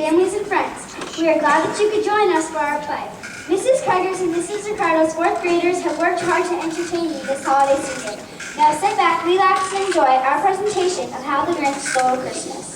families, and friends. We are glad that you could join us for our play. Mrs. Craigers and Mrs. Ricardo's fourth graders have worked hard to entertain you this holiday season. Now sit back, relax, and enjoy our presentation of How the Grinch Stole Christmas.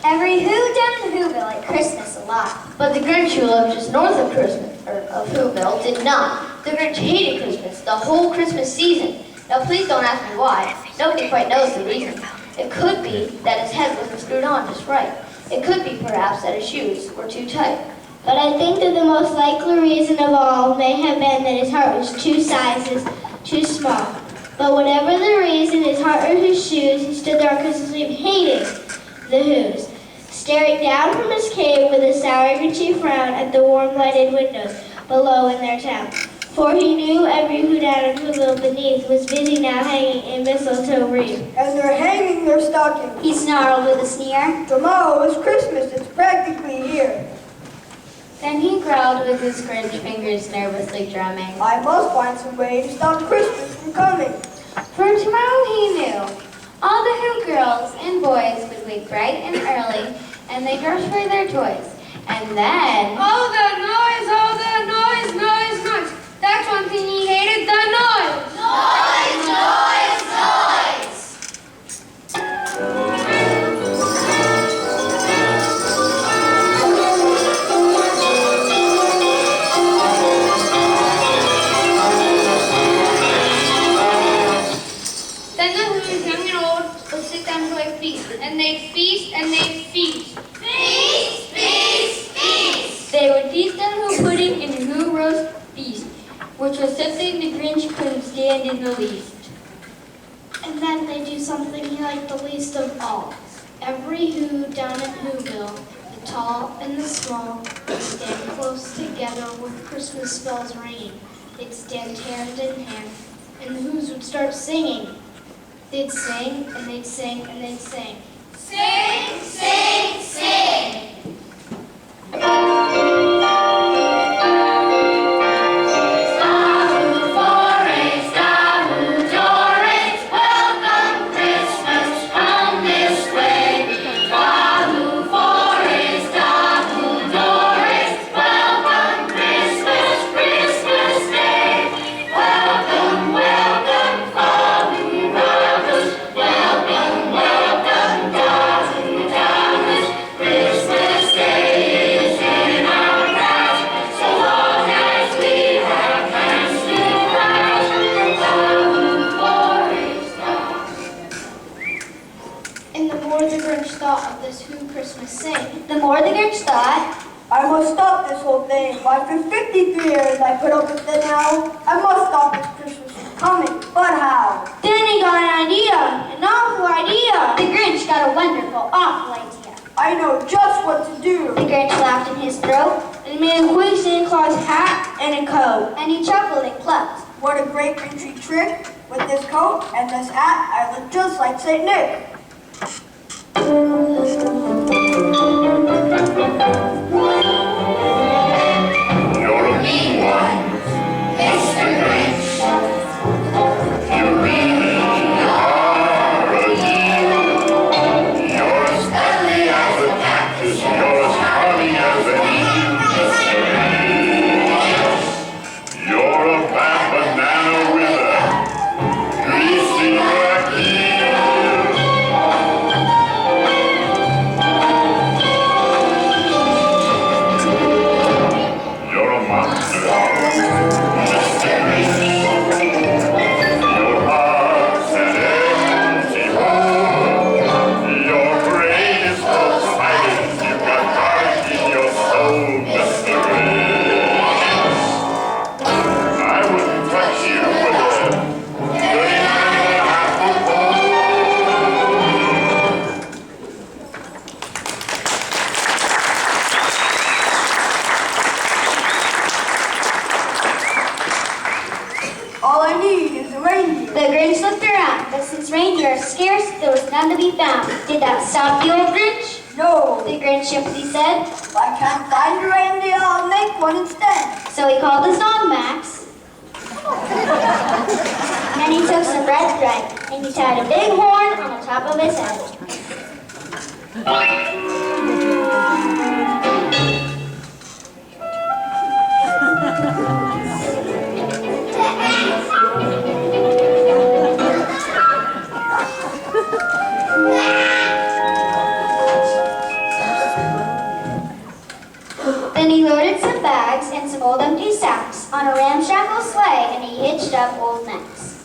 Every who down in Whoville liked Christmas a lot. But the Grinch who lived just north of Whoville did not. The Grinch hated Christmas, the whole Christmas season. Now please don't ask me why. Nobody quite knows the reason. It could be that his head wasn't screwed on just right. It could be perhaps that his shoes were too tight. But I think that the most likely reason of all may have been that his heart was two sizes too small. But whatever the reason, his heart or his shoes, he stood there on Christmas Eve hating the Who's, staring down from his cave with a sour, grinchy frown at the warm lighted windows below in their town. For he knew every Who down in Whoville beneath was busy now hanging a mistletoe wreath. And they're hanging their stockings. He snarled with a sneer. Tomorrow is Christmas, it's practically here. Then he growled with his Grinch fingers nervously drumming. I must find some way to stop Christmas from coming. For tomorrow he knew. All the Who girls and boys would wake bright and early, and they'd rush for their toys. And then... Oh, the noise, noise. That's one thing he hated, the noise. Noise. Then the Who's, young and old, would sit down to a feast, and they'd feast and they'd feast. Feast. They would feast on Who pudding and Who roast beef, which was something the Grinch couldn't stand in the least. And then they do something he liked the least of all. Every Who down in Whoville, the tall and the small, would stand close together with Christmas bells ringing. They'd stand hand in hand, and the Who's would start singing. They'd sing, and they'd sing, and they'd sing. Sing. Welcome does Who Christmas sing? The more the Grinch thought, I must stop this whole thing. Why, for 53 years I put up with it now. I must stop this Christmas from coming. But how? Then he got an idea, an awful idea. the Grinch got a wonderful, awful idea. I know just what to do. The Grinch laughed in his throat, And made a quick Santa Claus hat and a coat. and he chuckled and clucked. What a great Grinchy trick. With this coat and this hat, I look just like St. Nick. You're a mean one, Mr. Grinch. You really are a dear. You're as friendly as a cactus. You're as charming as an eel, Mr. Grinch. You're a bad banana with a greasy black heel. You're a monster, Mr. Grinch. Your heart's an empty hole. Your brain is full of spiders. You've got dark in your soul, Mr. Grinch. I wouldn't touch you with a dirty apple bone. All I need is a reindeer. The Grinch looked around, but since reindeer are scarce, there was none to be found. Did that stop the old Grinch? No, The Grinch simply said. if I can't find a reindeer, I'll make one instead. So he called his dog Max. And he took some red thread, and he tied a big horn on the top of his head. Then he loaded some bags and some old empty sacks on a ramshackle sleigh, and he hitched up old Max.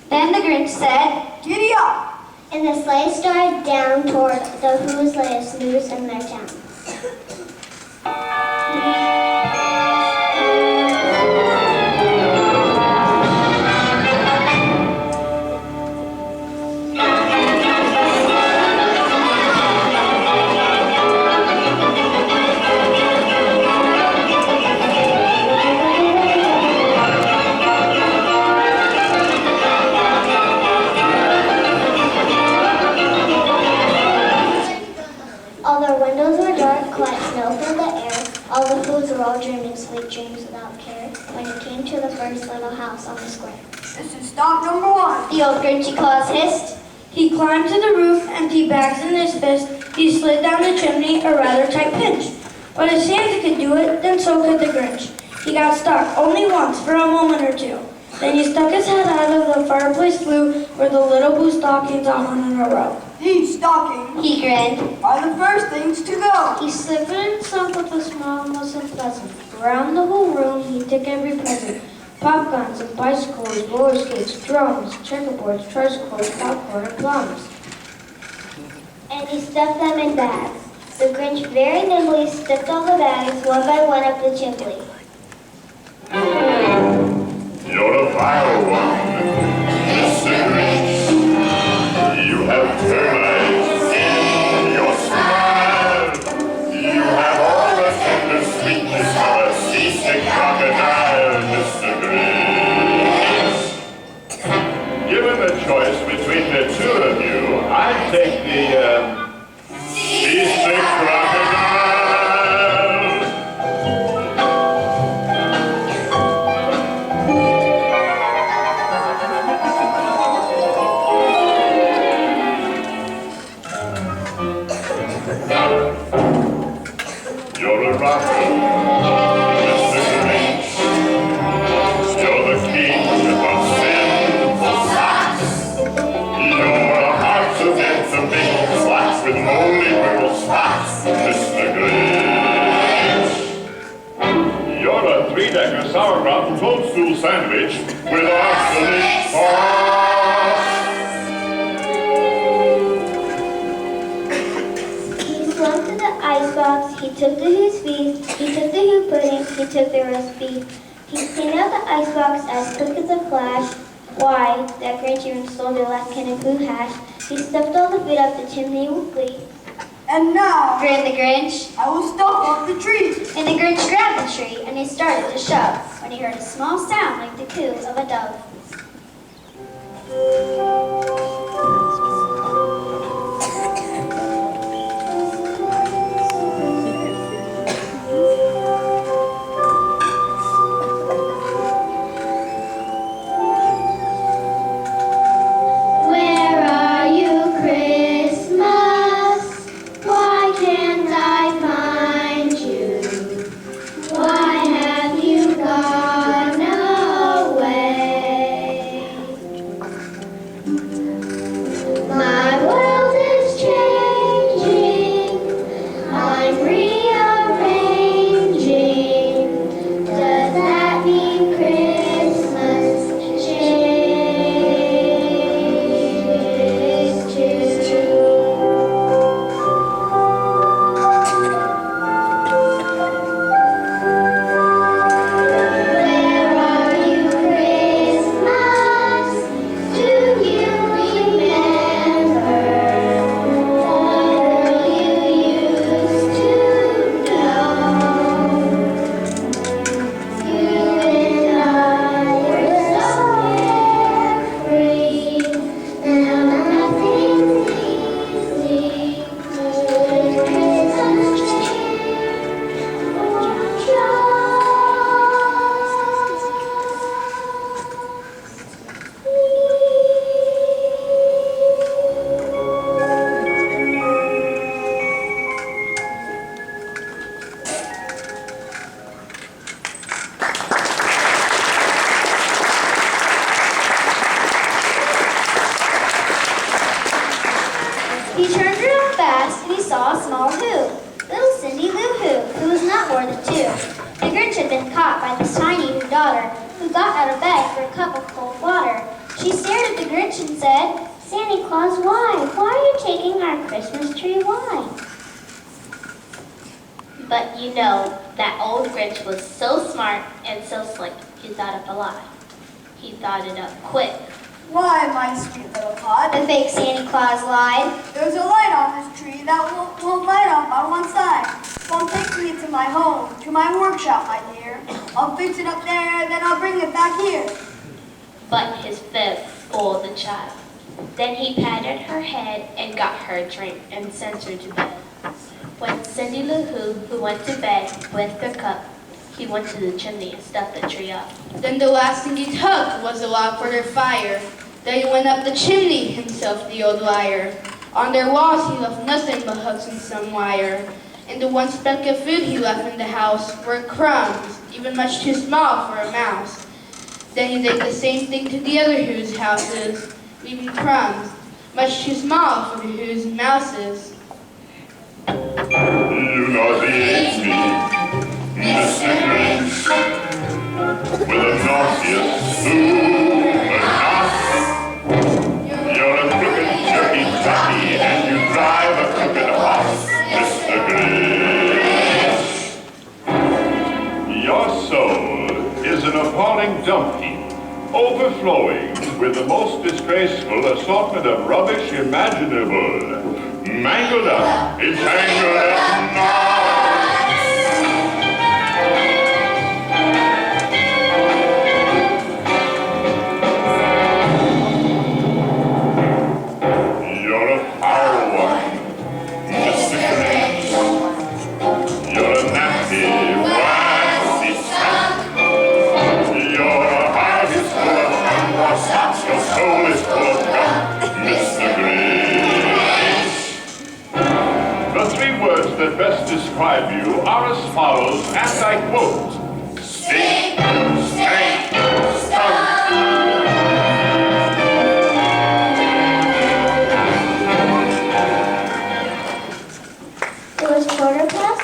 Then the Grinch said, Giddy up. And the sleigh started down toward the whose latest news in their town. All their windows were dark, like snow filled the air. All the fools were all dreaming sweet dreams without care. When he came to the first little house on the square, This is stop number one. the old Grinchy Claus hissed. He climbed to the roof, empty bags in his fist. He slid down the chimney, a rather tight pinch. But if Santa could do it, then so could the Grinch. He got stuck only once for a moment or two. Then he stuck his head out of the fireplace flue where the little blue stockings all hung in a row. These stockings He grinned. are the first things to go. He slipped and sunk with a smile most unpleasant. Around the whole room he took every present. Pop guns and bicycles, roller skates, drums, checkerboards, tricycles, popcorn, and plums. And he stuffed them in bags. The Grinch very nimbly stepped all the bags one by one up the chimney. You're a vile one, Mr. Grinch. You have termites in your smile. You have all the tender sweetness of a seasick crocodile, Mr. Grinch. Given the choice between the two of you, I'd take the seasick crocodile. You're a rocker, Mr. Grinch. You're the king of sinful socks. You're a heart to get the big slacks with moldy purple spots, Mr. Grinch. You're a three-decker sauerkraut and toadstool sandwich with arsenic sauce. He swung to the icebox, he took the Who's feast, he took the Who pudding, he took the roast beef. He cleaned out the icebox as quick as a flash. Why, that Grinch even stole their last can of Who hash. He stuffed all the food up the chimney with glee. And now, Grinned the Grinch. I will stop up the tree. And the Grinch grabbed the tree and he started to shove when he heard a small sound like the coo of a dove. Where are you, Christmas? Why can't I find you? Why have you gone away? My world is changing. I'm rearranging. Does that mean Christmas changes too? Where are you, Christmas? Do you remember the girl you used to know? You and I were so carefree. Now nothing's easy. Could Christmas change or He turned around fast and he saw a small Who. Little Cindy Lou who was not more than 2. The Grinch had been caught by this tiny Who daughter, who got out of bed for a cup of cold water. She stared at the Grinch and said, Santa Claus, why? Why are you taking our Christmas tree? Why? But you know, that old Grinch was so smart and so slick, he thought up a lie. He thought it up quick. Why, my sweet little pod? the fake Santa Claus lied. There's a light on this tree that won't light up on one side. Won't take me to my home, to my workshop, my dear. I'll fix it up there, then I'll bring it back here. But his fib fooled the child. Then he patted her head and got her a drink and sent her to bed. When Cindy Lou Who went to bed with her cup, he went to the chimney and stuffed the tree up. Then the last thing he took was a log for their fire. Then he went up the chimney himself, the old liar. On their walls he left nothing but hooks and some wire. And the one speck of food he left in the house were crumbs, even much too small for a mouse. Then he did the same thing to the other Who's houses, leaving crumbs, much too small for the Who's and mouses. You know it's me, Mr. Grinch, with a nauseous super-nos. You're a crooked, jerky jockey, and you drive a crooked horse, Mr. Grinch. Your soul is an appalling dump heap, overflowing with the most disgraceful assortment of rubbish imaginable. Mangled up, entangled up now. You're a foul one, Mr. Grinch. You're a nasty, waxy skunk. Your heart is full of unwashed socks. Your soul is full of gunk, Mr. Grinch. The The three words that best describe you are as follows, and I quote, stink, stank, stunk. It was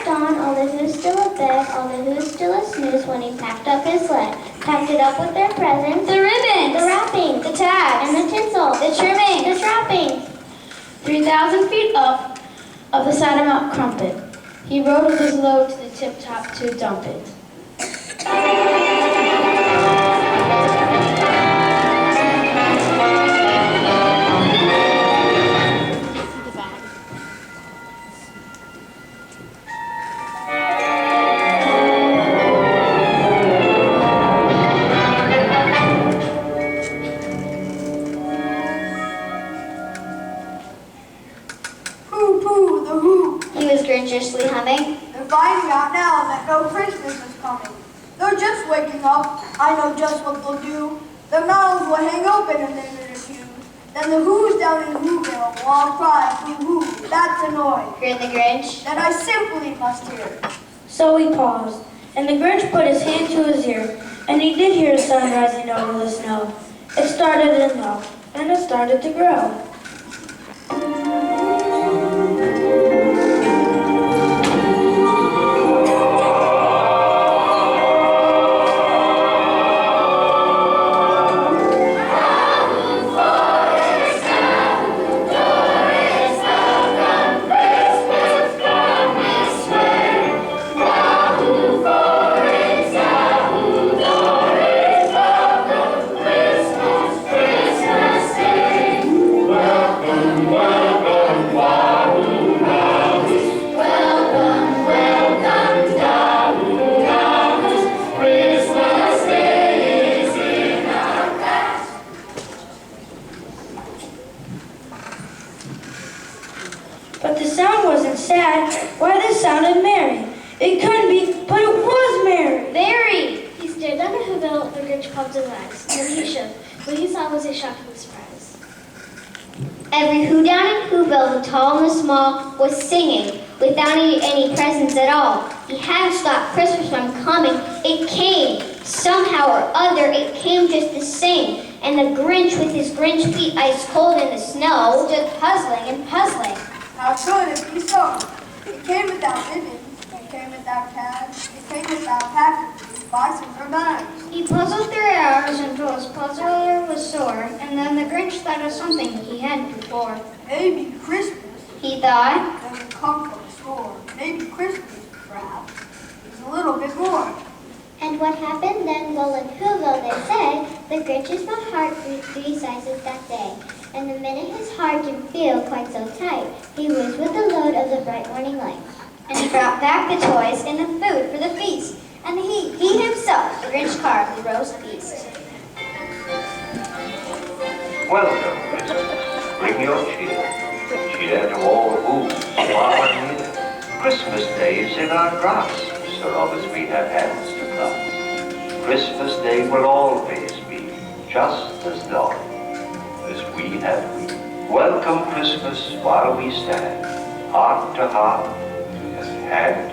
dawn, all the who's still abed, all the who's still a snooze when he packed up his sled. Packed it up with their presents, The ribbons, the wrappings, the tags, and the tinsel, the trimmings, the trappings. 3,000 feet up of the side of Mount Crumpet, he rode with his load to the tip top to dump it. Pooh, the who. he was grinchishly humming. They're finding out now that no Christmas is coming. They're just waking up. I know just what they'll do. Their mouths will hang open in a minute or two. Then the who's down in Whoville will all cry, boo-hoo, that's annoying. Grinned the Grinch. That I simply must hear. So he paused, and the Grinch put his hand to his ear, and he did hear the sun rising over the snow. It started to melt, and it started to grow. But the sound wasn't sad. Why, this sounded merry. It couldn't be, but it was merry. Very! He stared down at Whoville, the Grinch puffed his eyes. Then he shook. What he saw was a shocking surprise. Every who down in Whoville, the tall and the small, was singing without any presents at all. He hadn't stopped Christmas from coming. It came. Somehow or other, it came just the same. And the Grinch, with his Grinch feet ice cold in the snow, stood puzzling and puzzling. How could it be so? It came without ribbons. It came without tags. It came without packages, boxes, or bags. He puzzled 3 hours until his puzzler was sore, and then the Grinch thought of something he hadn't before. Maybe Christmas He thought, doesn't come from a store. Maybe Christmas, perhaps, is a little bit more. And what happened then? Well, in Whoville, they say, the Grinch's heart grew 3 sizes that day. And the minute his heart didn't feel quite so tight, he whizzed with the load of the bright morning light. and he brought back the toys and the food for the feast. And he himself, the Grinch, carved the roast beast. Welcome, Christmas. Bring your cheer. Cheer to all who, far and near. Christmas Day is in our grasp, so long as we have hands to clasp. Christmas Day will always be just as long as we have we. Welcome Christmas while we stand, heart to heart and hand